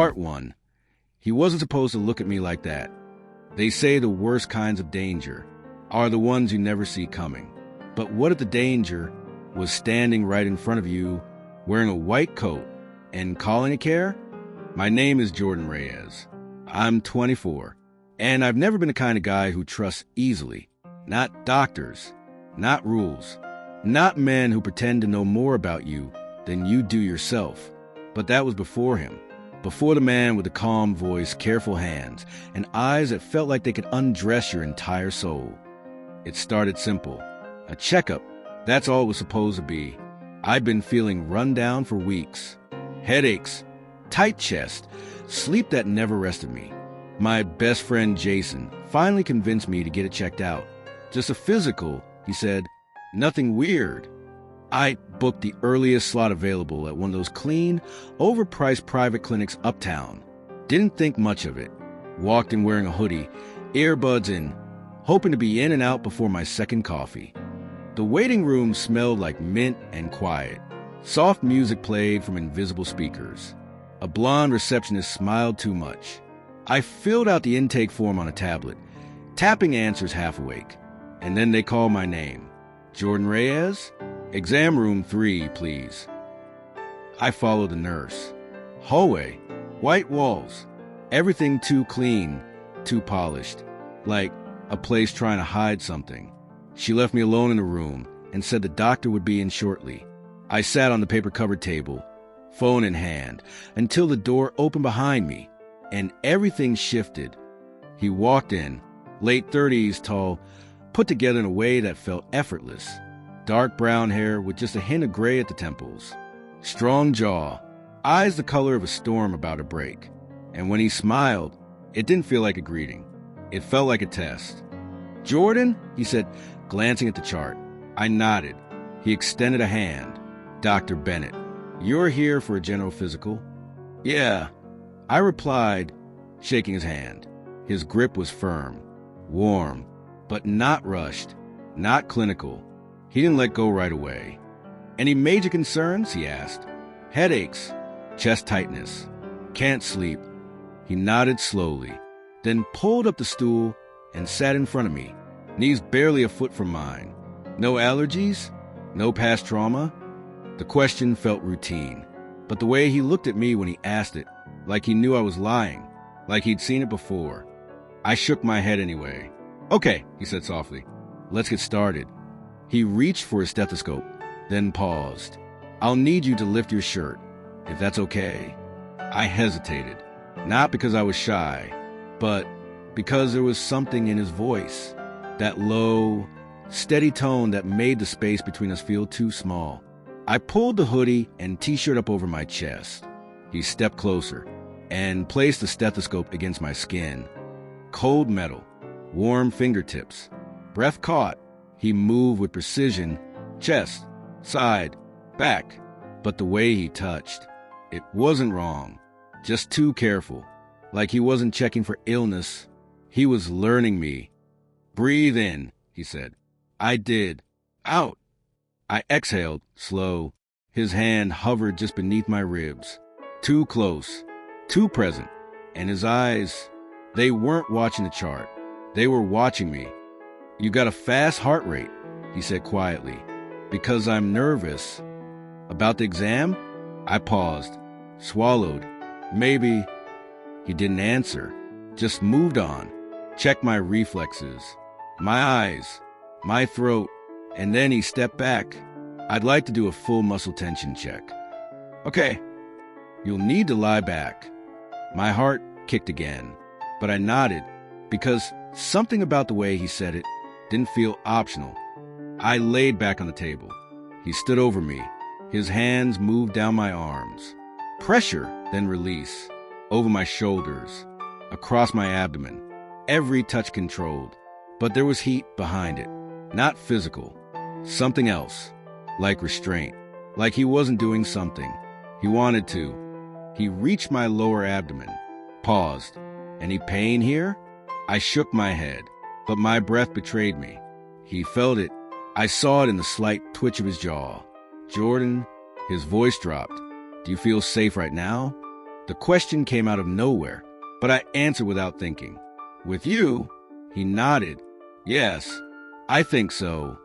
Part 1. He wasn't supposed to look at me like that. They say the worst kinds of danger are the ones you never see coming. But what if the danger was standing right in front of you, wearing a white coat, and calling it care? My name is Jordan Reyes. I'm 24, and I've never been the kind of guy who trusts easily. Not doctors, not rules, not men who pretend to know more about you than you do yourself. But that was before him. Before the man with the calm voice, careful hands, and eyes that felt like they could undress your entire soul. It started simple. A checkup, that's all it was supposed to be. I'd been feeling run down for weeks. Headaches, tight chest, sleep that never rested me. My best friend Jason finally convinced me to get it checked out. Just a physical, he said. Nothing weird. I booked the earliest slot available at one of those clean, overpriced private clinics uptown. Didn't think much of it. Walked in wearing a hoodie, earbuds in, hoping to be in and out before my second coffee. The waiting room smelled like mint and quiet. Soft music played from invisible speakers. A blonde receptionist smiled too much. I filled out the intake form on a tablet, tapping answers half awake. And then they called my name. Jordan Reyes? Exam room 3, please. I followed the nurse. Hallway, white walls, everything too clean, too polished, like a place trying to hide something. She left me alone in the room and said the doctor would be in shortly. I sat on the paper-covered table, phone in hand, until the door opened behind me, and everything shifted. He walked in, late 30s tall, put together in a way that felt effortless. Dark brown hair with just a hint of gray at the temples. Strong jaw, eyes the color of a storm about to break. And when he smiled, it didn't feel like a greeting. It felt like a test. Jordan, he said, glancing at the chart. I nodded. He extended a hand. Dr. Bennett, you're here for a general physical? Yeah, I replied, shaking his hand. His grip was firm, warm, but not rushed, not clinical. He didn't let go right away. Any major concerns? He asked. Headaches, chest tightness, can't sleep. He nodded slowly, then pulled up the stool and sat in front of me, knees barely a foot from mine. No allergies? No past trauma? The question felt routine, but the way he looked at me when he asked it, like he knew I was lying, like he'd seen it before. I shook my head anyway. Okay, he said softly. Let's get started. He reached for his stethoscope, then paused. I'll need you to lift your shirt, if that's okay. I hesitated, not because I was shy, but because there was something in his voice, that low, steady tone that made the space between us feel too small. I pulled the hoodie and t-shirt up over my chest. He stepped closer and placed the stethoscope against my skin. Cold metal, warm fingertips, breath caught. He moved with precision, chest, side, back. But the way he touched, it wasn't wrong, just too careful. Like he wasn't checking for illness. He was learning me. Breathe in, he said. I did. Out. I exhaled, slow. His hand hovered just beneath my ribs. Too close, too present. And his eyes, they weren't watching the chart. They were watching me. You got a fast heart rate, he said quietly. Because I'm nervous. About the exam? I paused, swallowed. Maybe. He didn't answer, just moved on. Checked my reflexes, my eyes, my throat, and then he stepped back. I'd like to do a full muscle tension check. Okay. You'll need to lie back. My heart kicked again, but I nodded because something about the way he said it didn't feel optional. I laid back on the table. He stood over me. His hands moved down my arms. Pressure, then release. Over my shoulders. Across my abdomen. Every touch controlled. But there was heat behind it. Not physical. Something else. Like restraint. Like he wasn't doing something. He wanted to. He reached my lower abdomen. Paused. Any pain here? I shook my head. But my breath betrayed me. He felt it. I saw it in the slight twitch of his jaw. Jordan, his voice dropped. Do you feel safe right now? The question came out of nowhere, but I answered without thinking. With you? He nodded. Yes, I think so.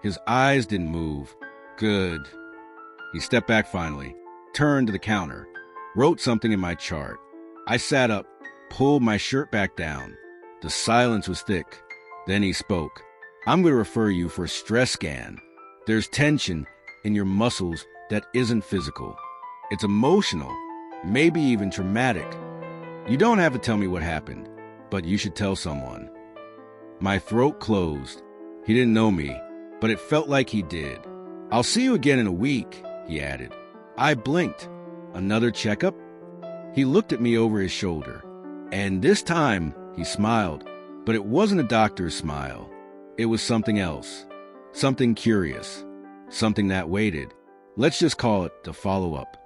His eyes didn't move. Good. He stepped back finally, turned to the counter, wrote something in my chart. I sat up, pulled my shirt back down. The silence was thick. Then he spoke. I'm going to refer you for a stress scan. There's tension in your muscles that isn't physical. It's emotional, maybe even traumatic. You don't have to tell me what happened, but you should tell someone. My throat closed. He didn't know me, but it felt like he did. I'll see you again in a week, he added. I blinked. Another checkup? He looked at me over his shoulder, and this time he smiled, but it wasn't a doctor's smile. It was something else, something curious, something that waited. Let's just call it the follow-up.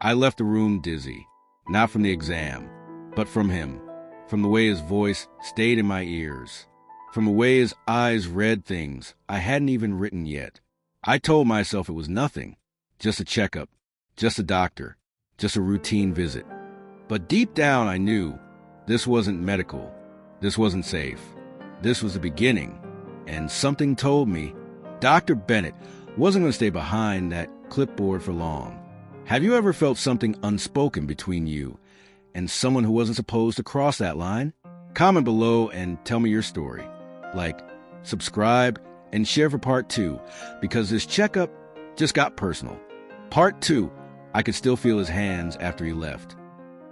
I left the room dizzy, not from the exam, but from him, from the way his voice stayed in my ears, from the way his eyes read things I hadn't even written yet. I told myself it was nothing, just a checkup, just a doctor, just a routine visit. But deep down I knew this wasn't medical, this wasn't safe. This was the beginning, and something told me Dr. Bennett wasn't going to stay behind that clipboard for long. Have you ever felt something unspoken between you and someone who wasn't supposed to cross that line? Comment below and tell me your story. Like, subscribe, and share for part 2, because this checkup just got personal. Part 2, I could still feel his hands after he left.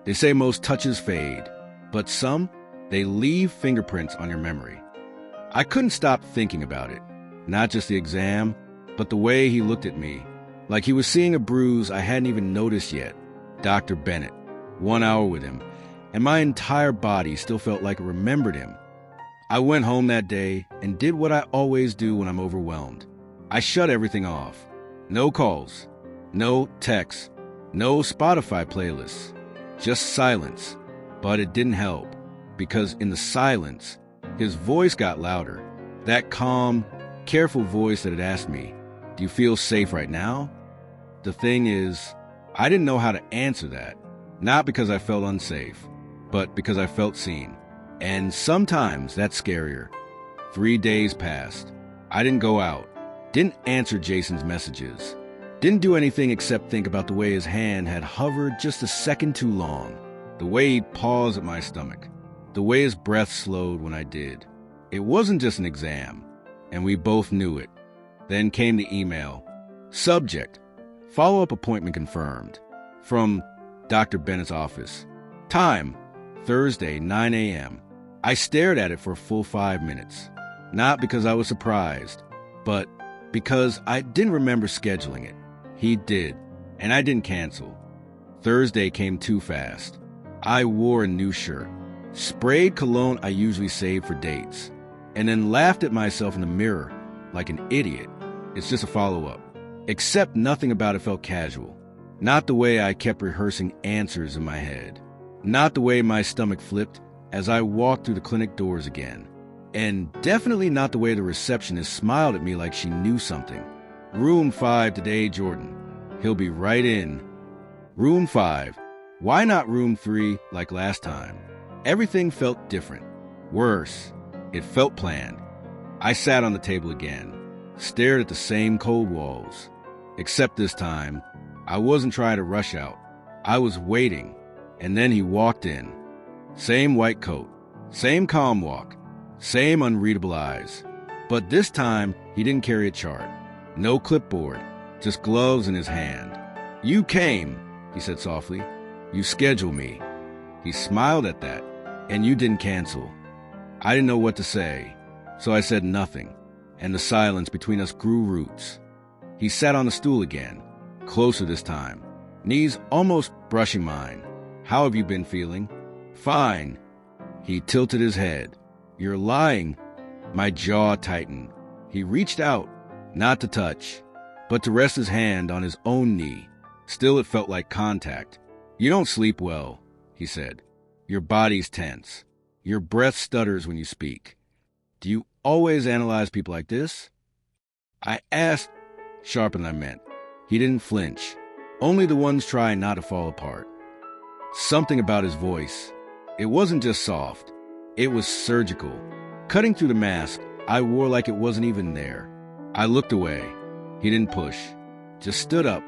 They say most touches fade, but some, they leave fingerprints on your memory. I couldn't stop thinking about it. Not just the exam, but the way he looked at me, like he was seeing a bruise I hadn't even noticed yet. Dr. Bennett, 1 hour with him, and my entire body still felt like it remembered him. I went home that day and did what I always do when I'm overwhelmed. I shut everything off. No calls, no texts, no Spotify playlists, just silence. But it didn't help, because in the silence, his voice got louder. That calm, careful voice that had asked me, "Do you feel safe right now?" The thing is, I didn't know how to answer that. Not because I felt unsafe, but because I felt seen. And sometimes that's scarier. 3 days passed. I didn't go out, didn't answer Jason's messages, didn't do anything except think about the way his hand had hovered just a second too long, the way he'd pause at my stomach, the way his breath slowed when I did. It wasn't just an exam, and we both knew it. Then came the email. Subject: follow-up appointment confirmed. From Dr. Bennett's office. Time: Thursday, 9 a.m. I stared at it for a full 5 minutes. Not because I was surprised, but because I didn't remember scheduling it. He did, and I didn't cancel. Thursday came too fast. I wore a new shirt, sprayed cologne I usually save for dates, and then laughed at myself in the mirror like an idiot. It's just a follow-up. Except nothing about it felt casual. Not the way I kept rehearsing answers in my head. Not the way my stomach flipped as I walked through the clinic doors again. And definitely not the way the receptionist smiled at me like she knew something. Room 5 today, Jordan. He'll be right in. Room 5. Why not room 3 like last time? Everything felt different. Worse. It felt planned. I sat on the table again, stared at the same cold walls. Except this time, I wasn't trying to rush out. I was waiting, and then he walked in. Same white coat, same calm walk, same unreadable eyes. But this time, he didn't carry a chart. No clipboard, just gloves in his hand. "You came," he said softly. "You scheduled me." He smiled at that, "And you didn't cancel." I didn't know what to say, so I said nothing, and the silence between us grew roots. He sat on the stool again, closer this time, knees almost brushing mine. "How have you been feeling?" "Fine." He tilted his head. "You're lying." My jaw tightened. He reached out, not to touch, but to rest his hand on his own knee. Still, it felt like contact. "You don't sleep well," he said. "Your body's tense. Your breath stutters when you speak. Do you always analyze people like this?" I asked, sharper than I meant. He didn't flinch. Only the ones trying not to fall apart. Something about his voice. It wasn't just soft. It was surgical, cutting through the mask I wore like it wasn't even there. I looked away. He didn't push, just stood up.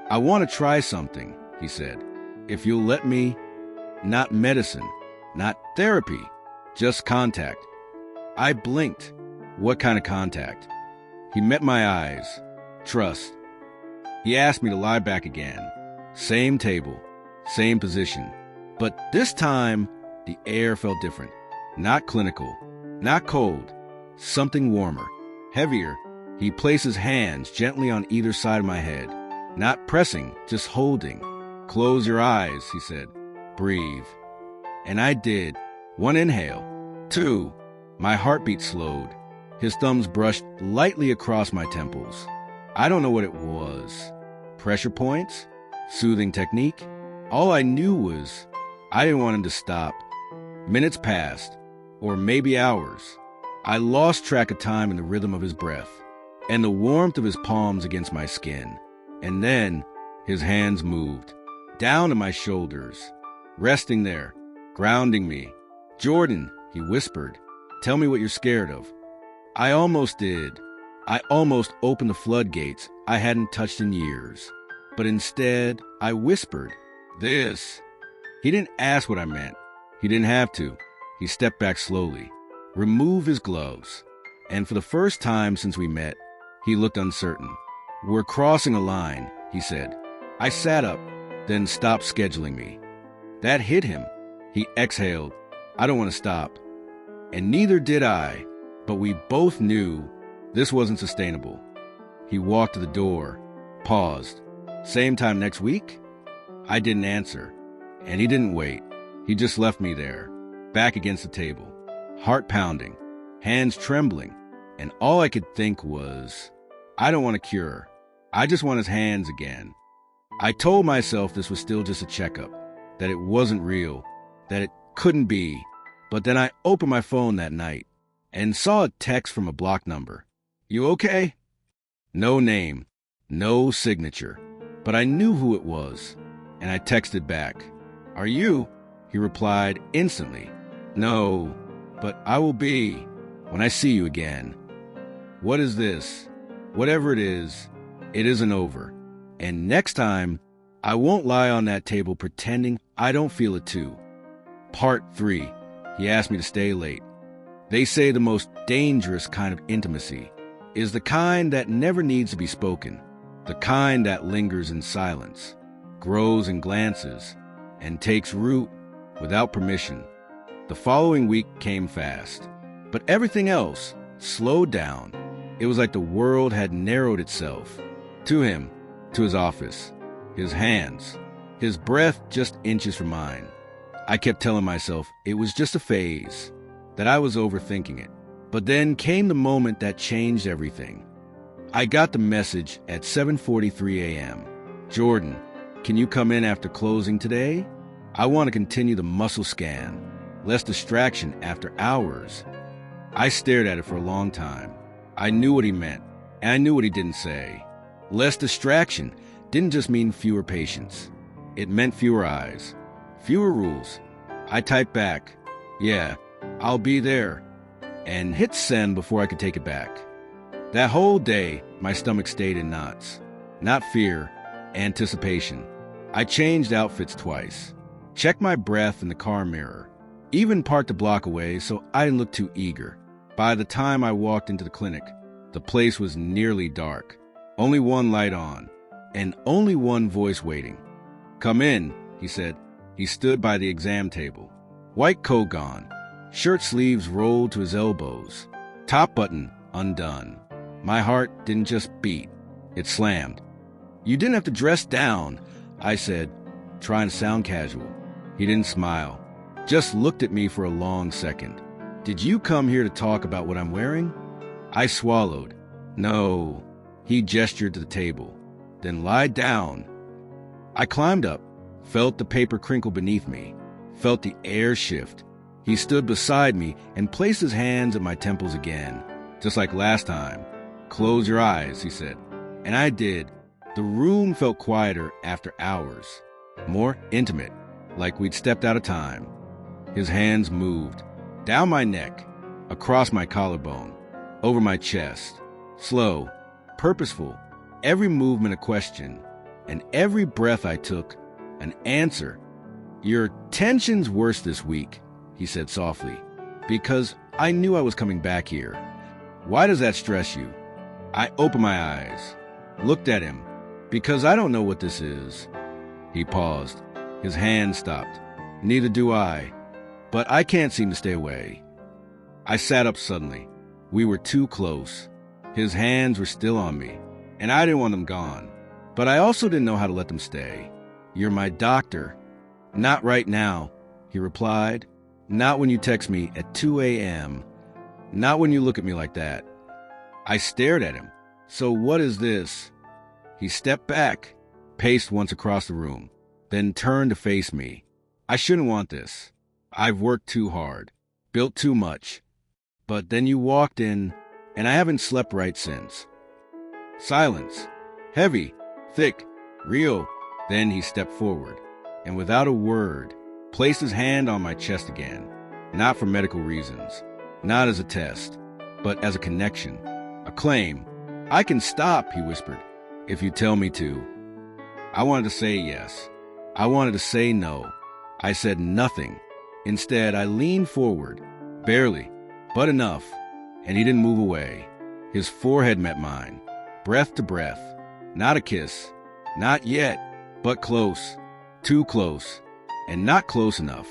"I want to try something," he said. "If you'll let me." Not medicine, not therapy, just contact. I blinked. What kind of contact? He met my eyes. Trust. He asked me to lie back again. Same table, same position. But this time, the air felt different. Not clinical, not cold, something warmer, heavier. He placed his hands gently on either side of my head. Not pressing, just holding. "Close your eyes," he said. "Breathe." And I did. 1 inhale. 2. My heartbeat slowed. His thumbs brushed lightly across my temples. I don't know what it was. Pressure points? Soothing technique? All I knew was I didn't want him to stop. Minutes passed, or maybe hours. I lost track of time in the rhythm of his breath and the warmth of his palms against my skin. And then his hands moved down to my shoulders, resting there, grounding me. "Jordan," he whispered, "tell me what you're scared of." I almost did. I almost opened the floodgates I hadn't touched in years. But instead, I whispered, "This." He didn't ask what I meant. He didn't have to. He stepped back slowly, removed his gloves, and for the first time since we met, he looked uncertain. "We're crossing a line," he said. I sat up, then stopped scheduling me. That hit him. He exhaled. "I don't want to stop." And neither did I, but we both knew this wasn't sustainable. He walked to the door, paused. "Same time next week?" I didn't answer, and he didn't wait. He just left me there, back against the table, heart pounding, hands trembling, and all I could think was, I don't want a cure. I just want his hands again. I told myself this was still just a checkup, that it wasn't real, that it couldn't be. But then I opened my phone that night and saw a text from a blocked number. "You okay?" No name, no signature, but I knew who it was, and I texted back. "Are you?" He replied instantly. "No, but I will be when I see you again." What is this? Whatever it isn't over. And next time, I won't lie on that table pretending I don't feel it too. Part 3. He asked me to stay late. They say the most dangerous kind of intimacy is the kind that never needs to be spoken, the kind that lingers in silence, grows in glances, and takes root without permission. The following week came fast, but everything else slowed down. It was like the world had narrowed itself to him, to his office, his hands, his breath just inches from mine. I kept telling myself it was just a phase, that I was overthinking it. But then came the moment that changed everything. I got the message at 7:43 a.m. "Jordan, can you come in after closing today? I want to continue the muscle scan. Less distraction after hours." I stared at it for a long time. I knew what he meant, and I knew what he didn't say. Less distraction didn't just mean fewer patients. It meant fewer eyes, fewer rules. I typed back, "Yeah, I'll be there," and hit send before I could take it back. That whole day, my stomach stayed in knots. Not fear, anticipation. I changed outfits twice, checked my breath in the car mirror, even parked a block away so I didn't look too eager. By the time I walked into the clinic, the place was nearly dark. Only one light on, and only one voice waiting. "Come in," he said. He stood by the exam table. White coat gone, shirt sleeves rolled to his elbows, top button undone. My heart didn't just beat, it slammed. "You didn't have to dress down," I said, trying to sound casual. He didn't smile, just looked at me for a long second. "Did you come here to talk about what I'm wearing?" I swallowed. "No." He gestured to the table. "Then lie down." I climbed up, felt the paper crinkle beneath me, felt the air shift. He stood beside me and placed his hands at my temples again, just like last time. "Close your eyes," he said. And I did. The room felt quieter after hours, more intimate, like we'd stepped out of time. His hands moved, down my neck, across my collarbone, over my chest. Slow, purposeful, every movement a question, and every breath I took, an answer. "Your tension's worse this week," he said softly, because I knew I was coming back here. "Why does that stress you?" I opened my eyes, looked at him, because I don't know what this is. He paused. His hand stopped. Neither do I, but I can't seem to stay away. I sat up suddenly. We were too close. His hands were still on me, and I didn't want them gone, but I also didn't know how to let them stay. "You're my doctor." "Not right now," he replied. "Not when you text me at 2 a.m. Not when you look at me like that." I stared at him. "So what is this?" He stepped back, paced once across the room, then turned to face me. "I shouldn't want this. I've worked too hard, built too much. But then you walked in, and I haven't slept right since." Silence. Heavy, thick, real. Then he stepped forward, and without a word, placed his hand on my chest again. Not for medical reasons, not as a test, but as a connection, a claim. "I can stop," he whispered, "if you tell me to." I wanted to say yes. I wanted to say no. I said nothing. Instead, I leaned forward, barely, but enough, and he didn't move away. His forehead met mine, breath to breath. Not a kiss, not yet, but close, too close, and not close enough.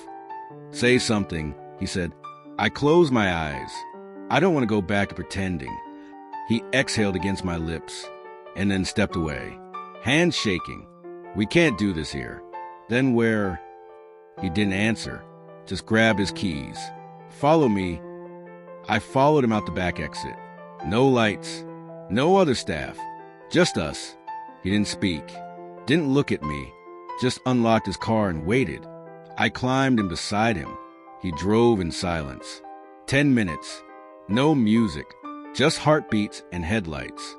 "Say something," he said. I closed my eyes. I don't want to go back to pretending. He exhaled against my lips, and then stepped away, hands shaking. "We can't do this here." "Then where?" He didn't answer, just grabbed his keys. "Follow me." I followed him out the back exit. No lights, no other staff, just us. He didn't speak, didn't look at me, just unlocked his car and waited. I climbed in beside him. He drove in silence. 10 minutes, no music, just heartbeats and headlights.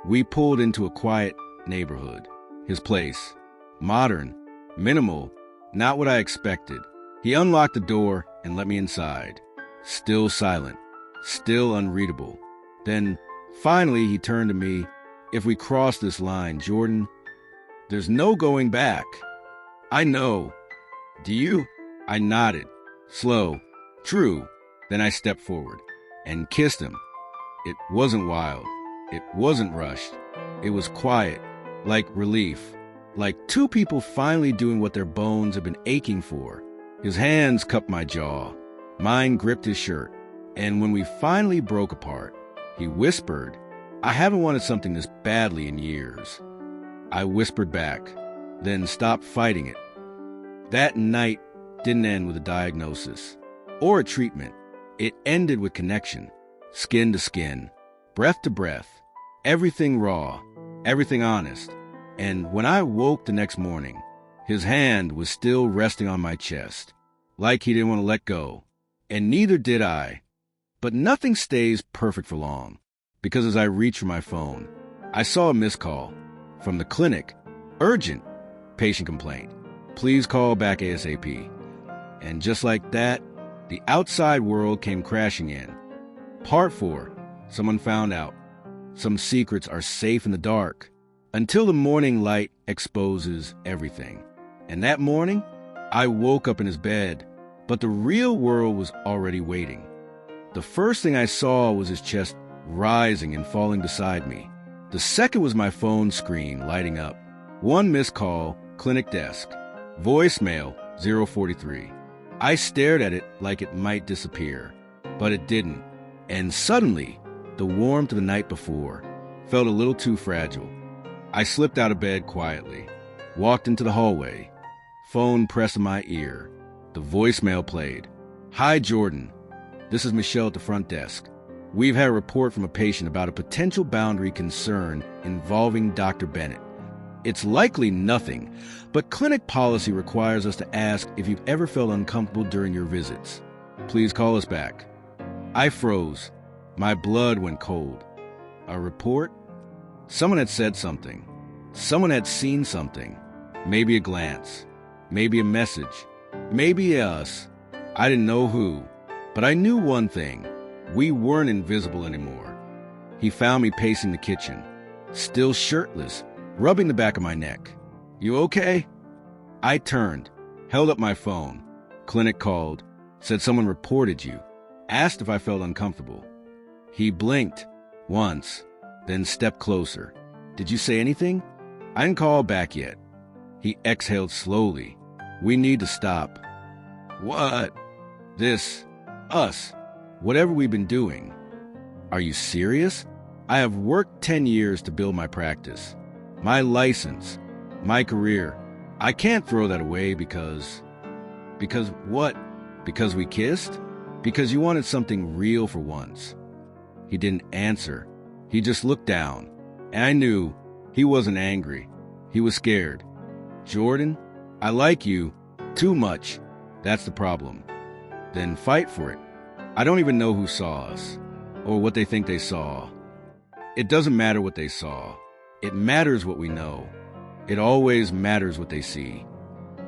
We pulled into a quiet neighborhood. His place, modern, minimal, not what I expected. He unlocked the door and let me inside. Still silent, still unreadable. Then, finally, he turned to me. "If we cross this line, Jordan, there's no going back." "I know." "Do you?" I nodded. Slow. "True." Then I stepped forward and kissed him. It wasn't wild. It wasn't rushed. It was quiet, like relief, like two people finally doing what their bones have been aching for. His hands cupped my jaw. Mine gripped his shirt. And when we finally broke apart, he whispered, "I haven't wanted something this badly in years." I whispered back, then stopped fighting it. That night didn't end with a diagnosis or a treatment. It ended with connection, skin to skin, breath to breath, everything raw, everything honest. And when I woke the next morning, his hand was still resting on my chest, like he didn't want to let go. And neither did I. But nothing stays perfect for long, because as I reached for my phone, I saw a missed call from the clinic. Urgent patient complaint. Please call back ASAP. And just like that, the outside world came crashing in. Part 4. Someone found out. Some secrets are safe in the dark until the morning light exposes everything. And that morning, I woke up in his bed, but the real world was already waiting. The first thing I saw was his chest rising and falling beside me. The second was my phone screen lighting up. One missed call, clinic desk. Voicemail, 043. I stared at it like it might disappear, but it didn't. And suddenly, the warmth of the night before felt a little too fragile. I slipped out of bed quietly, walked into the hallway, phone pressed to my ear. The voicemail played. "Hi, Jordan. This is Michelle at the front desk. We've had a report from a patient about a potential boundary concern involving Dr. Bennett. It's likely nothing, but clinic policy requires us to ask if you've ever felt uncomfortable during your visits. Please call us back." I froze. My blood went cold. A report? Someone had said something. Someone had seen something. Maybe a glance. Maybe a message. Maybe us. I didn't know who. But I knew one thing. We weren't invisible anymore. He found me pacing the kitchen, still shirtless, rubbing the back of my neck. "You okay?" I turned, held up my phone. Clinic called, said someone reported you, asked if I felt uncomfortable. He blinked once, then stepped closer. "Did you say anything?" "I didn't call back yet." He exhaled slowly. "We need to stop." "What?" "This. Us. Whatever we've been doing." "Are you serious? I have worked 10 years to build my practice, my license, my career. I can't throw that away because what? Because we kissed? Because you wanted something real for once." He didn't answer. He just looked down, and I knew he wasn't angry. He was scared. "Jordan, I like you too much. That's the problem." "Then fight for it." I don't even know who saw us, or what they think they saw. It doesn't matter what they saw. It matters what we know. It always matters what they see.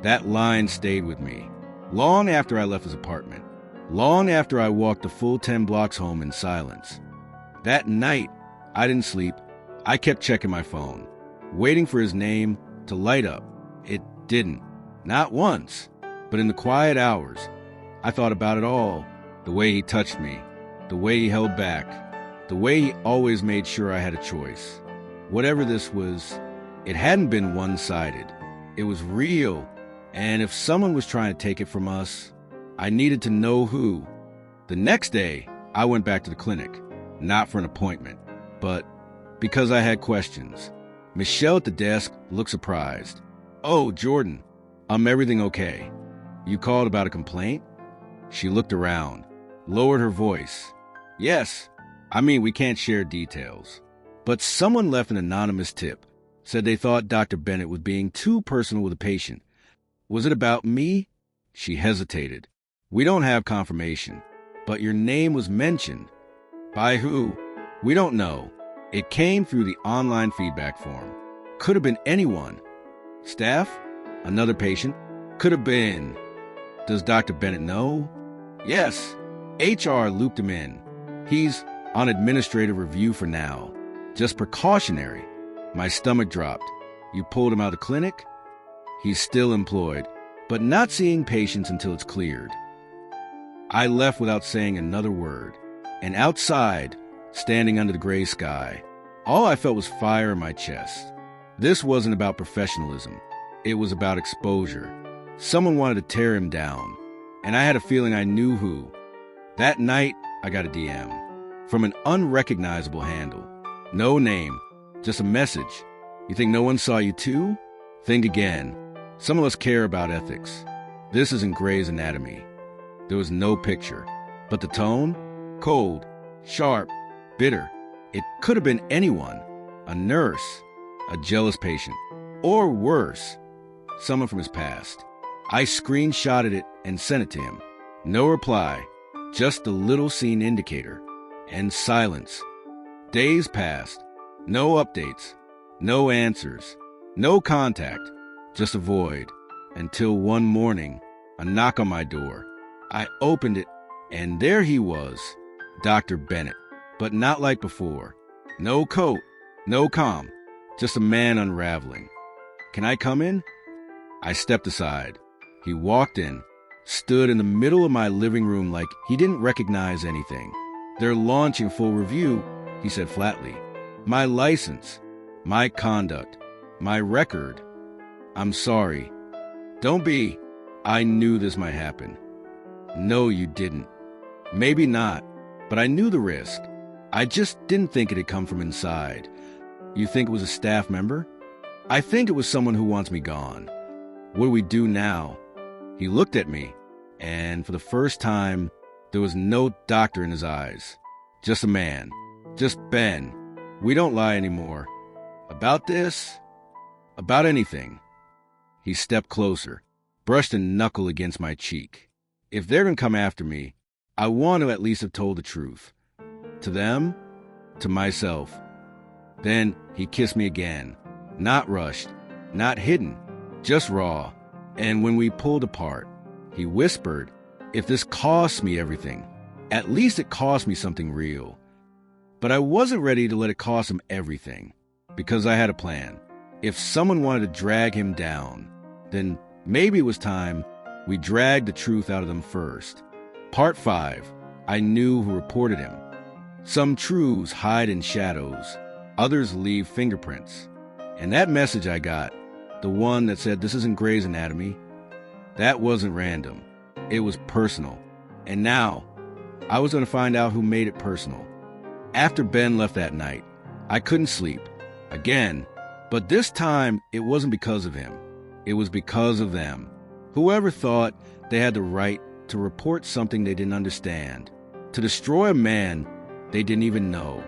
That line stayed with me, long after I left his apartment, long after I walked the full 10 blocks home in silence. That night, I didn't sleep. I kept checking my phone, waiting for his name to light up. It didn't. Not once. But in the quiet hours, I thought about it all. The way he touched me, the way he held back, the way he always made sure I had a choice. Whatever this was, it hadn't been one-sided. It was real. And if someone was trying to take it from us, I needed to know who. The next day, I went back to the clinic, not for an appointment, but because I had questions. Michelle at the desk looked surprised. "Oh, Jordan, everything okay? You called about a complaint?" She looked around, lowered her voice. "Yes. We can't share details. But someone left an anonymous tip. Said they thought Dr. Bennett was being too personal with a patient. Was it about me?" She hesitated. "We don't have confirmation, but your name was mentioned." "By who?" "We don't know. It came through the online feedback form. Could have been anyone." "Staff? Another patient? Could have been." "Does Dr. Bennett know?" "Yes. HR looped him in. He's on administrative review for now. Just precautionary." My stomach dropped. "You pulled him out of the clinic?" "He's still employed, but not seeing patients until it's cleared." I left without saying another word. And outside, standing under the gray sky, all I felt was fire in my chest. This wasn't about professionalism. It was about exposure. Someone wanted to tear him down, and I had a feeling I knew who. That night, I got a DM from an unrecognizable handle. No name, just a message. "You think no one saw you too? Think again. Some of us care about ethics. This isn't Grey's Anatomy." There was no picture, but the tone? Cold, sharp, bitter. It could have been anyone. A nurse, a jealous patient, or worse, someone from his past. I screenshotted it and sent it to him. No reply, just a little scene indicator. And silence. Days passed. No updates. No answers. No contact. Just a void. Until one morning, a knock on my door. I opened it, and there he was, Dr. Bennett, but not like before. No coat, no comm, just a man unraveling. "Can I come in?" I stepped aside. He walked in, stood in the middle of my living room like he didn't recognize anything. "They're launching full review," he said flatly. "My license, my conduct, my record. I'm sorry." "Don't be." I knew this might happen. "No, you didn't." "Maybe not, but I knew the risk. I just didn't think it had come from inside." "You think it was a staff member?" "I think it was someone who wants me gone." "What do we do now?" He looked at me, and for the first time, there was no doctor in his eyes. Just a man. Just Ben. "We don't lie anymore. About this? About anything." He stepped closer, brushed a knuckle against my cheek. "If they're going to come after me, I want to at least have told the truth. To them, to myself." Then he kissed me again. Not rushed, not hidden, just raw. And when we pulled apart, He whispered, "If this costs me everything, at least it cost me something real." But I wasn't ready to let it cost him everything, because I had a plan. If someone wanted to drag him down, then maybe it was time we dragged the truth out of them first. Part 5. I knew who reported him. Some truths hide in shadows, others leave fingerprints. And that message I got, the one that said this isn't Grey's Anatomy, that wasn't random. It was personal. And now, I was going to find out who made it personal. After Ben left that night, I couldn't sleep. Again. But this time, it wasn't because of him. It was because of them. Whoever thought they had the right to report something they didn't understand, to destroy a man they didn't even know.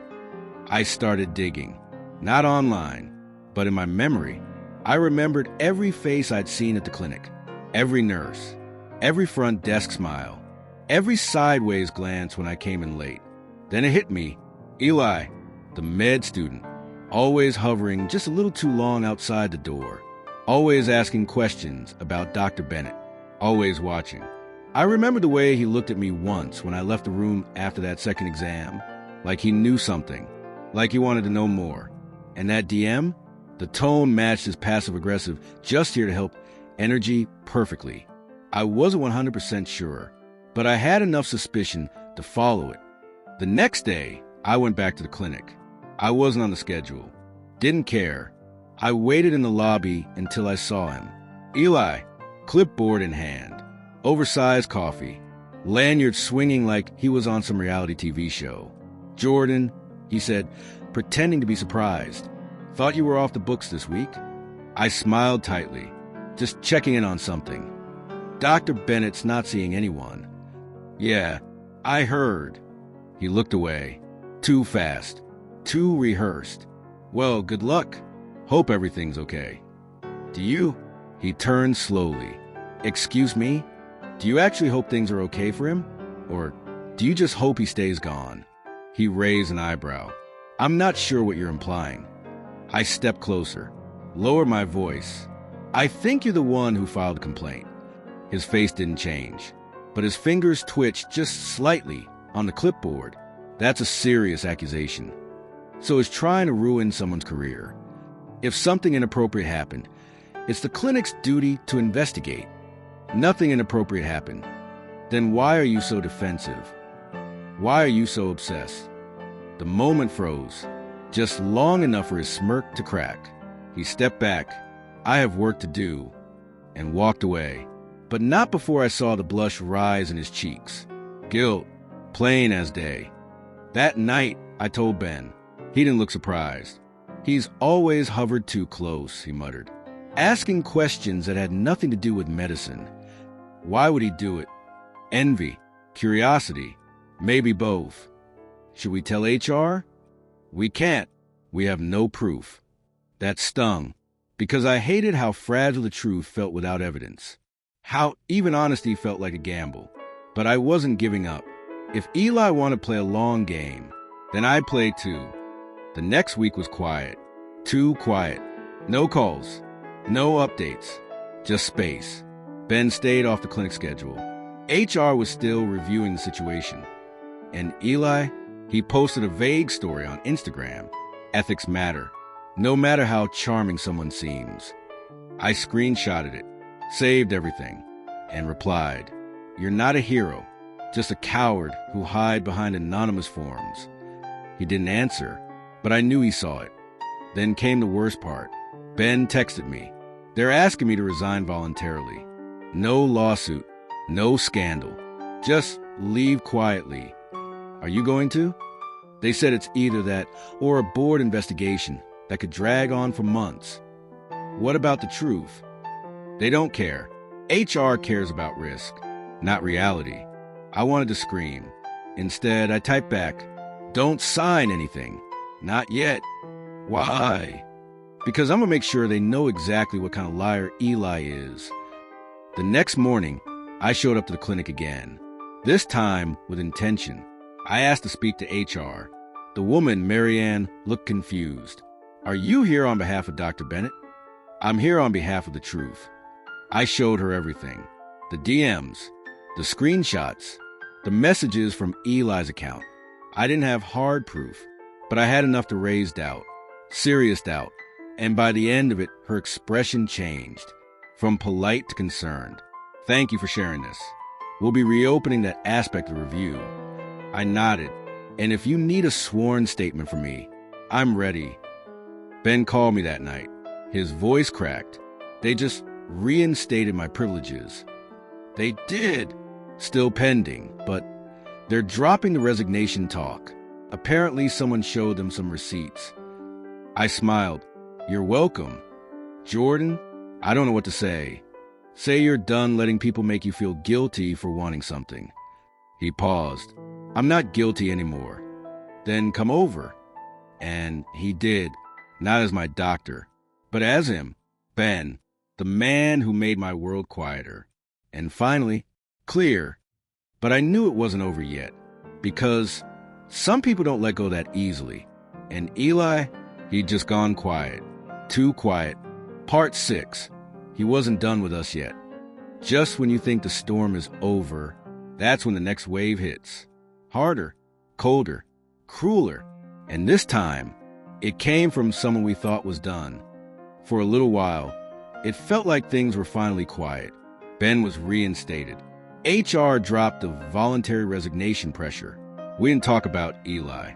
I started digging. Not online, but in my memory. I remembered every face I'd seen at the clinic. Every nurse. Every front desk smile. Every sideways glance when I came in late. Then it hit me. Eli, the med student. Always hovering just a little too long outside the door. Always asking questions about Dr. Bennett. Always watching. I remember the way he looked at me once when I left the room after that second exam. Like he knew something. Like he wanted to know more. And that DM? The tone matched his passive-aggressive, just here to help energy perfectly. I wasn't 100% sure, but I had enough suspicion to follow it. The next day, I went back to the clinic. I wasn't on the schedule. Didn't care. I waited in the lobby until I saw him. Eli, clipboard in hand, oversized coffee, lanyard swinging like he was on some reality TV show. "Jordan," he said, pretending to be surprised. "Thought you were off the books this week?" I smiled tightly, just checking in on something. "Dr. Bennett's not seeing anyone." "Yeah, I heard." He looked away. Too fast. Too rehearsed. "Well, good luck. Hope everything's okay." "Do you?" He turned slowly. "Excuse me? Do you actually hope things are okay for him? Or do you just hope he stays gone?" He raised an eyebrow. "I'm not sure what you're implying." I stepped closer, lowered my voice. "I think you're the one who filed a complaint." His face didn't change, but his fingers twitched just slightly on the clipboard. That's a serious accusation. So it's trying to ruin someone's career. If something inappropriate happened, it's the clinic's duty to investigate. Nothing inappropriate happened. Then why are you so defensive? Why are you so obsessed? The moment froze, just long enough for his smirk to crack. He stepped back. "I have work to do," and walked away. But not before I saw the blush rise in his cheeks. Guilt, plain as day. That night, I told Ben. He didn't look surprised. "He's always hovered too close," he muttered, asking questions that had nothing to do with medicine. Why would he do it? Envy? Curiosity? Maybe both. Should we tell HR? We can't. We have no proof. That stung, because I hated how fragile the truth felt without evidence. How even honesty felt like a gamble. But I wasn't giving up. If Eli wanted to play a long game, then I'd play too. The next week was quiet. Too quiet. No calls. No updates. Just space. Ben stayed off the clinic schedule. HR was still reviewing the situation. And Eli, he posted a vague story on Instagram. Ethics matter, no matter how charming someone seems. I screenshotted it, saved everything, and replied, "You're not a hero, just a coward who hide behind anonymous forms." He didn't answer, but I knew he saw it. Then came the worst part. Ben texted me. "They're asking me to resign voluntarily. No lawsuit, no scandal. Just leave quietly. Are you going to?" They said it's either that or a board investigation that could drag on for months. What about the truth? They don't care. HR cares about risk, not reality. I wanted to scream. Instead, I typed back, "Don't sign anything. Not yet." Why? Because I'm going to make sure they know exactly what kind of liar Eli is. The next morning, I showed up to the clinic again. This time with intention. I asked to speak to HR. The woman, Marianne, looked confused. "Are you here on behalf of Dr. Bennett?" "I'm here on behalf of the truth." I showed her everything. The DMs, the screenshots, the messages from Eli's account. I didn't have hard proof, but I had enough to raise doubt, serious doubt. And by the end of it, her expression changed, from polite to concerned. Thank you for sharing this. We'll be reopening that aspect of the review. I nodded, and if you need a sworn statement from me, I'm ready. Ben called me that night. His voice cracked. They just reinstated my privileges. They did. Still pending, but they're dropping the resignation talk. Apparently someone showed them some receipts. I smiled. You're welcome. Jordan, I don't know what to say. Say you're done letting people make you feel guilty for wanting something. He paused. I'm not guilty anymore. Then come over. And he did, not as my doctor, but as him, Ben, the man who made my world quieter. And finally, clear. But I knew it wasn't over yet, because some people don't let go that easily. And Eli, he'd just gone quiet. Too quiet. Part 6. He wasn't done with us yet. Just when you think the storm is over, that's when the next wave hits. Harder, colder, crueler. And this time, it came from someone we thought was done. For a little while, it felt like things were finally quiet. Ben was reinstated. HR dropped the voluntary resignation pressure. We didn't talk about Eli,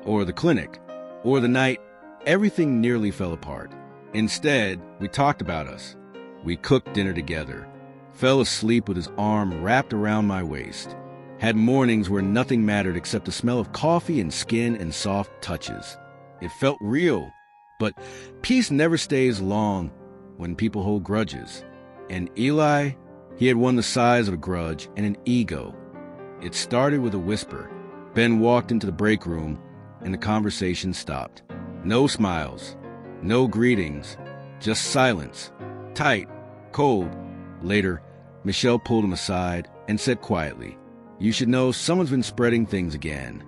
or the clinic, or the night. Everything nearly fell apart. Instead, we talked about us. We cooked dinner together, fell asleep with his arm wrapped around my waist, had mornings where nothing mattered except the smell of coffee and skin and soft touches. It felt real, but peace never stays long when people hold grudges. And Eli, he had won the size of a grudge and an ego. It started with a whisper. Ben walked into the break room, and the conversation stopped. No smiles, no greetings, just silence. Tight, cold. Later, Michelle pulled him aside and said quietly, "You should know someone's been spreading things again."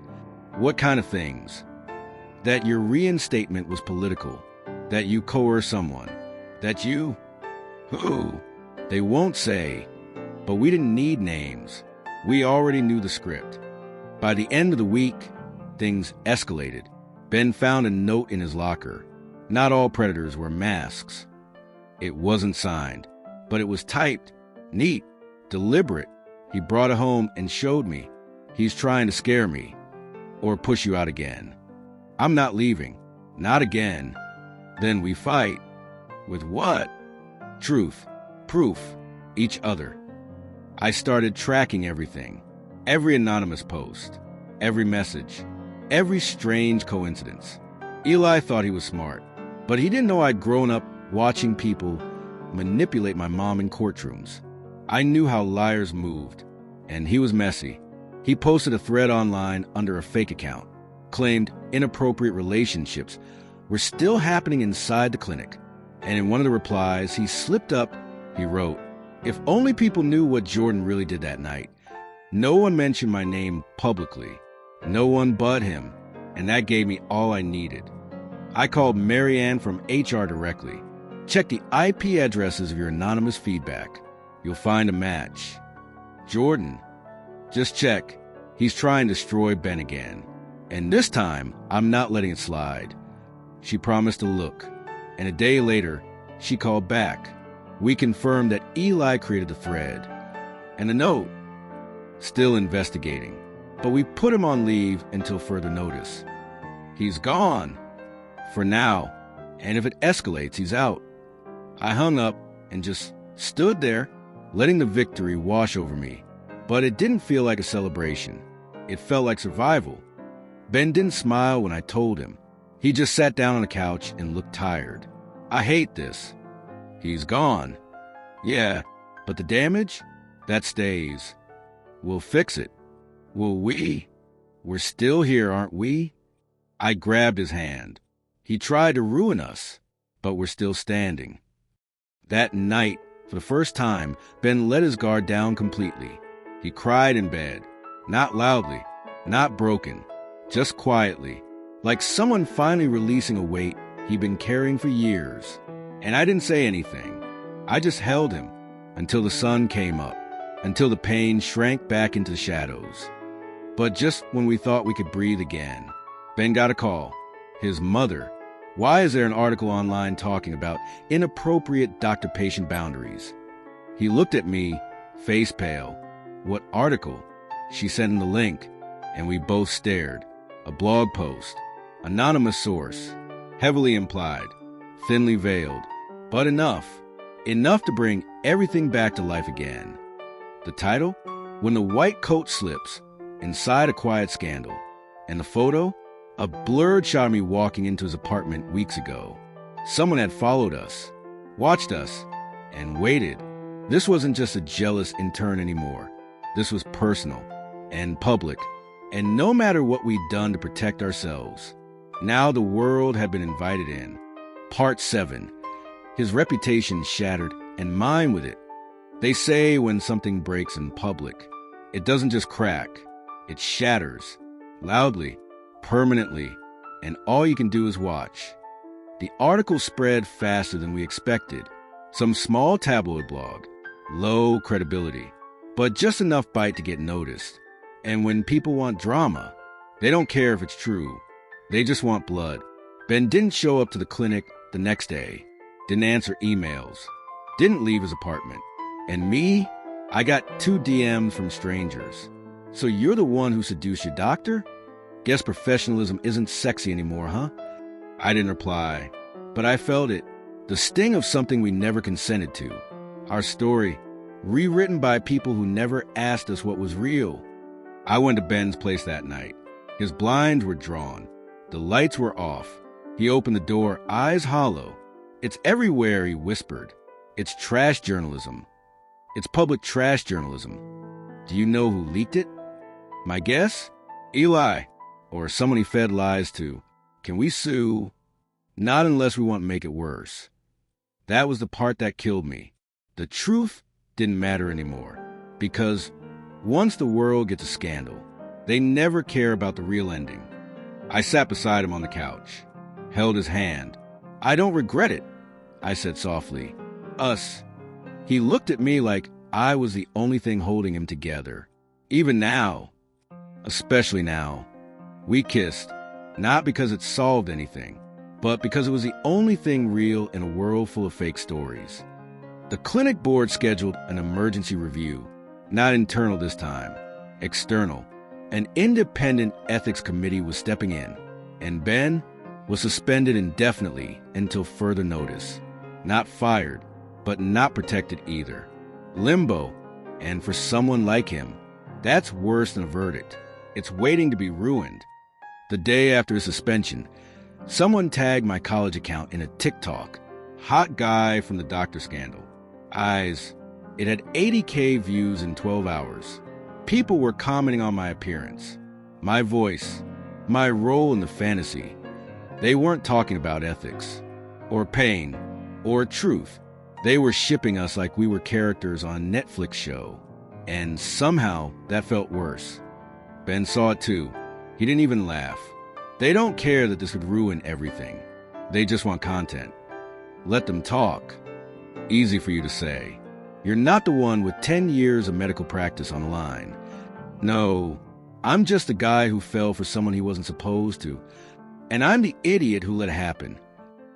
"What kind of things?" "That your reinstatement was political. That you coerced someone. That you..." "Who?" "They won't say. But we didn't need names. We already knew the script." By the end of the week, things escalated. Ben found a note in his locker. Not all predators wear masks. It wasn't signed, but it was typed, neat, deliberate. He brought it home and showed me. "He's trying to scare me. Or push you out again. I'm not leaving. Not again." Then we fight. With what? Truth. Proof. Each other. I started tracking everything. Every anonymous post. Every message. Every strange coincidence. Eli thought he was smart, but he didn't know I'd grown up watching people manipulate my mom in courtrooms. I knew how liars moved, and he was messy. He posted a thread online under a fake account, claimed inappropriate relationships were still happening inside the clinic, and in one of the replies, he slipped up. He wrote, "If only people knew what Jordan really did that night." No one mentioned my name publicly. No one but him, and that gave me all I needed. I called Marianne from HR directly. "Check the IP addresses of your anonymous feedback. You'll find a match." "Jordan, just check. He's trying to destroy Ben again. And this time, I'm not letting it slide." She promised to look, and a day later, she called back. We confirmed that Eli created the thread. And the note, still investigating, but we put him on leave until further notice. He's gone. For now, and if it escalates, he's out. I hung up and just stood there, letting the victory wash over me. But it didn't feel like a celebration. It felt like survival. Ben didn't smile when I told him. He just sat down on the couch and looked tired. "I hate this." "He's gone." "Yeah, but the damage? That stays. We'll fix it." "Will we? We're still here, aren't we?" I grabbed his hand. He tried to ruin us, but we're still standing. That night, for the first time, Ben let his guard down completely. He cried in bed, not loudly, not broken, just quietly, like someone finally releasing a weight he'd been carrying for years. And I didn't say anything. I just held him until the sun came up. until the pain shrank back into the shadows. But just when we thought we could breathe again, Ben got a call. His mother. Why is there an article online talking about inappropriate doctor-patient boundaries? He looked at me, face pale. What article? She sent him the link, and we both stared. A blog post. Anonymous source. Heavily implied. Thinly veiled. But enough. Enough to bring everything back to life again. The title? When the White Coat Slips, Inside a Quiet Scandal. And the photo? A blurred shot of me walking into his apartment weeks ago. Someone had followed us, watched us, and waited. This wasn't just a jealous intern anymore. This was personal and public, and no matter what we'd done to protect ourselves, now the world had been invited in. Part 7. His reputation shattered, and mine with it. They say when something breaks in public, it doesn't just crack, it shatters, loudly, permanently, and all you can do is watch. The article spread faster than we expected. Some small tabloid blog, low credibility, but just enough bite to get noticed. And when people want drama, they don't care if it's true. They just want blood. Ben didn't show up to the clinic the next day, didn't answer emails, didn't leave his apartment. And me, I got 2 DMs from strangers. So you're the one who seduced your doctor? Guess professionalism isn't sexy anymore, huh? I didn't reply, but I felt it. The sting of something we never consented to. Our story, rewritten by people who never asked us what was real. I went to Ben's place that night. His blinds were drawn. The lights were off. He opened the door, eyes hollow. It's everywhere, he whispered. It's trash journalism. It's public trash journalism. Do you know who leaked it? My guess? Eli. Or someone he fed lies to. Can we sue? Not unless we want to make it worse. That was the part that killed me. The truth didn't matter anymore. Because once the world gets a scandal, they never care about the real ending. I sat beside him on the couch, held his hand. I don't regret it, I said softly. Us. He looked at me like I was the only thing holding him together. Even now. Especially now. We kissed, not because it solved anything, but because it was the only thing real in a world full of fake stories. The clinic board scheduled an emergency review, not internal this time, external. An independent ethics committee was stepping in, and Ben was suspended indefinitely until further notice. Not fired, but not protected either. Limbo, and for someone like him, that's worse than a verdict. It's waiting to be ruined. The day after his suspension, someone tagged my college account in a TikTok. Hot guy from the doctor scandal. Eyes. It had 80K views in 12 hours. People were commenting on my appearance, my voice, my role in the fantasy. They weren't talking about ethics, or pain, or truth. They were shipping us like we were characters on a Netflix show. And somehow that felt worse. Ben saw it too. He didn't even laugh. They don't care that this would ruin everything. They just want content. Let them talk. Easy for you to say. You're not the one with 10 years of medical practice on the line. No, I'm just the guy who fell for someone he wasn't supposed to. And I'm the idiot who let it happen.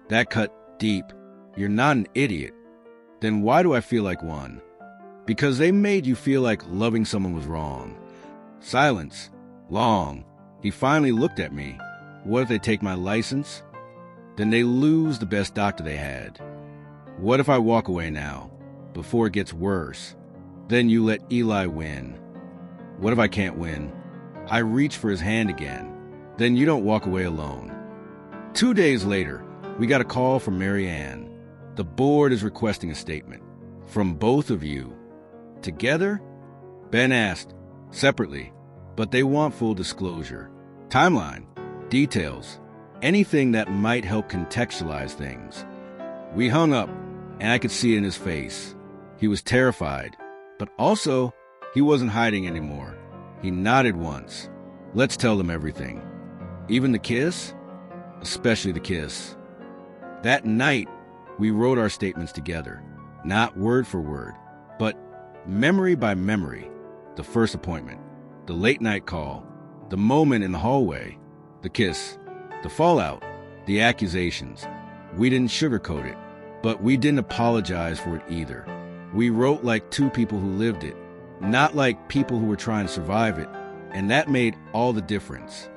That cut deep. You're not an idiot. Then why do I feel like one? Because they made you feel like loving someone was wrong. Silence. Long. He finally looked at me. What if they take my license? Then they lose the best doctor they had. What if I walk away now, before it gets worse? Then you let Eli win. What if I can't win? I reach for his hand again. Then you don't walk away alone. 2 days later, we got a call from Mary Ann. The board is requesting a statement. From both of you. Together? Ben asked. Separately. But they want full disclosure. Timeline. Details. Anything that might help contextualize things. We hung up, and I could see it in his face. He was terrified. But also, he wasn't hiding anymore. He nodded once. Let's tell them everything. Even the kiss? Especially the kiss. That night, we wrote our statements together. Not word for word, but memory by memory. The first appointment, the late night call, the moment in the hallway, the kiss, the fallout, the accusations. We didn't sugarcoat it, but we didn't apologize for it either. We wrote like two people who lived it, not like people who were trying to survive it, and that made all the difference.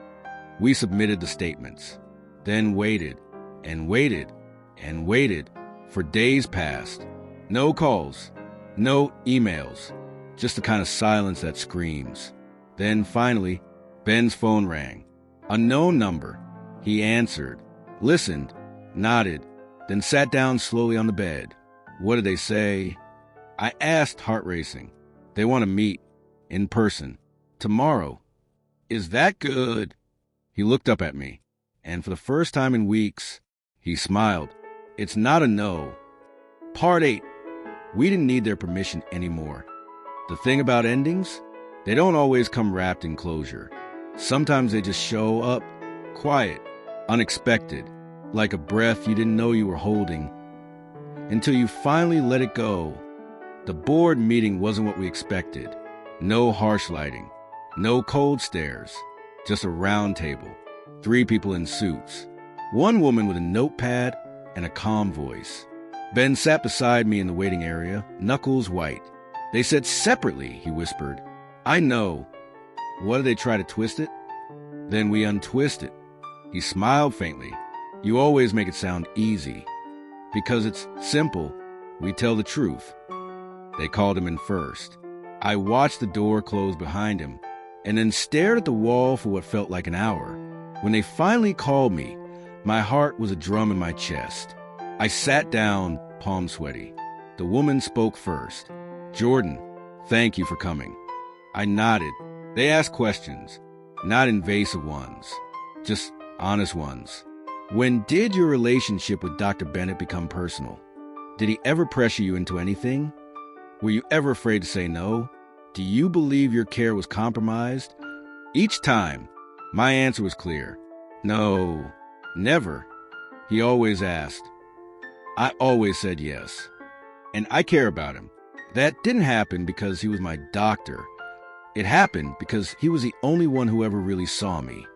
We submitted the statements, then waited, and waited, and waited. For days passed. No calls, no emails, just the kind of silence that screams. Then finally, Ben's phone rang. A known number. He answered, listened, nodded, then sat down slowly on the bed. What did they say? I asked, heart racing. They want to meet, in person, tomorrow. Is that good? He looked up at me, and for the first time in weeks, he smiled. It's not a no. Part 8. We didn't need their permission anymore. The thing about endings, they don't always come wrapped in closure. Sometimes they just show up, quiet, unexpected, like a breath you didn't know you were holding, until you finally let it go. The board meeting wasn't what we expected. No harsh lighting, no cold stares, just a round table, 3 people in suits, 1 woman with a notepad and a calm voice. Ben sat beside me in the waiting area, knuckles white. They said separately, he whispered. I know. What did they try to twist it? Then we untwist it. He smiled faintly. You always make it sound easy. Because it's simple, we tell the truth. They called him in first. I watched the door close behind him, and then stared at the wall for what felt like an hour. When they finally called me, my heart was a drum in my chest. I sat down, palm sweaty. The woman spoke first. Jordan, thank you for coming. I nodded. They asked questions, not invasive ones, just honest ones. When did your relationship with Dr. Bennett become personal? Did he ever pressure you into anything? Were you ever afraid to say no? Do you believe your care was compromised? Each time, my answer was clear. No, never. He always asked. I always said yes. And I care about him. That didn't happen because he was my doctor. It happened because he was the only one who ever really saw me.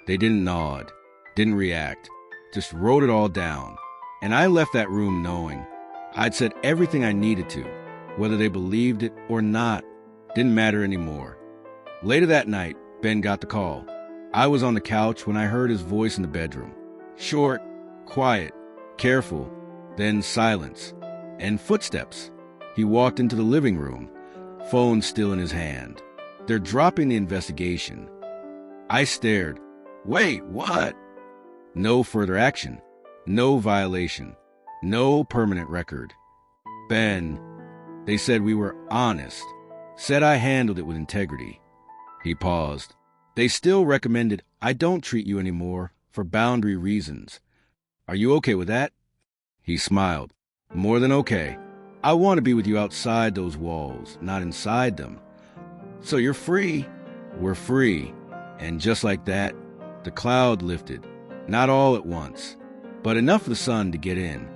They didn't nod, didn't react, just wrote it all down. And I left that room knowing I'd said everything I needed to. Whether they believed it or not, didn't matter anymore. Later that night, Ben got the call. I was on the couch when I heard his voice in the bedroom. Short, quiet, careful, then silence, and footsteps. He walked into the living room, phone still in his hand. They're dropping the investigation. I stared. Wait, what? No further action. No violation. No permanent record. Ben, they said we were honest. Said I handled it with integrity. He paused. They still recommended I don't treat you anymore for boundary reasons. Are you okay with that? He smiled. More than okay. I want to be with you outside those walls, not inside them. So you're free. We're free. And just like that, the cloud lifted. Not all at once, but enough for the sun to get in.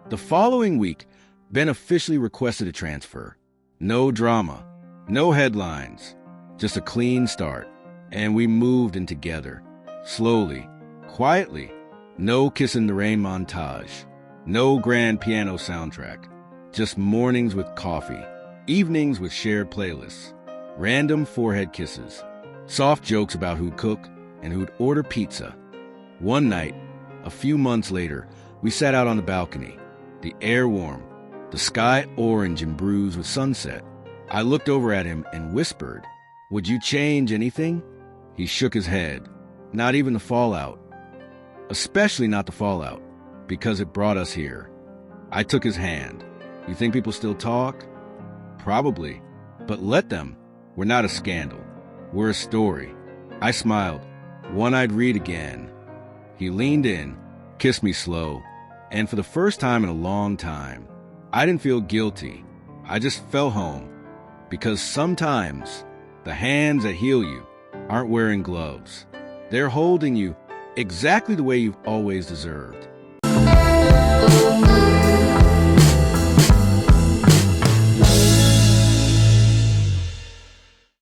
The following week, Ben officially requested a transfer. No drama, no headlines, just a clean start. And we moved in together, slowly, quietly. No kiss in the rain montage, no grand piano soundtrack, just mornings with coffee, evenings with shared playlists, random forehead kisses, soft jokes about who'd cook and who'd order pizza. One night, a few months later, we sat out on the balcony, the air warm, the sky orange and bruised with sunset. I looked over at him and whispered, "Would you change anything?" He shook his head. Not even the fallout. Especially not the fallout, because it brought us here. I took his hand. You think people still talk? Probably. But let them. We're not a scandal. We're a story. I smiled. One I'd read again. He leaned in, kissed me slow, and for the first time in a long time, I didn't feel guilty. I just fell home. Because sometimes the hands that heal you aren't wearing gloves. They're holding you exactly the way you've always deserved.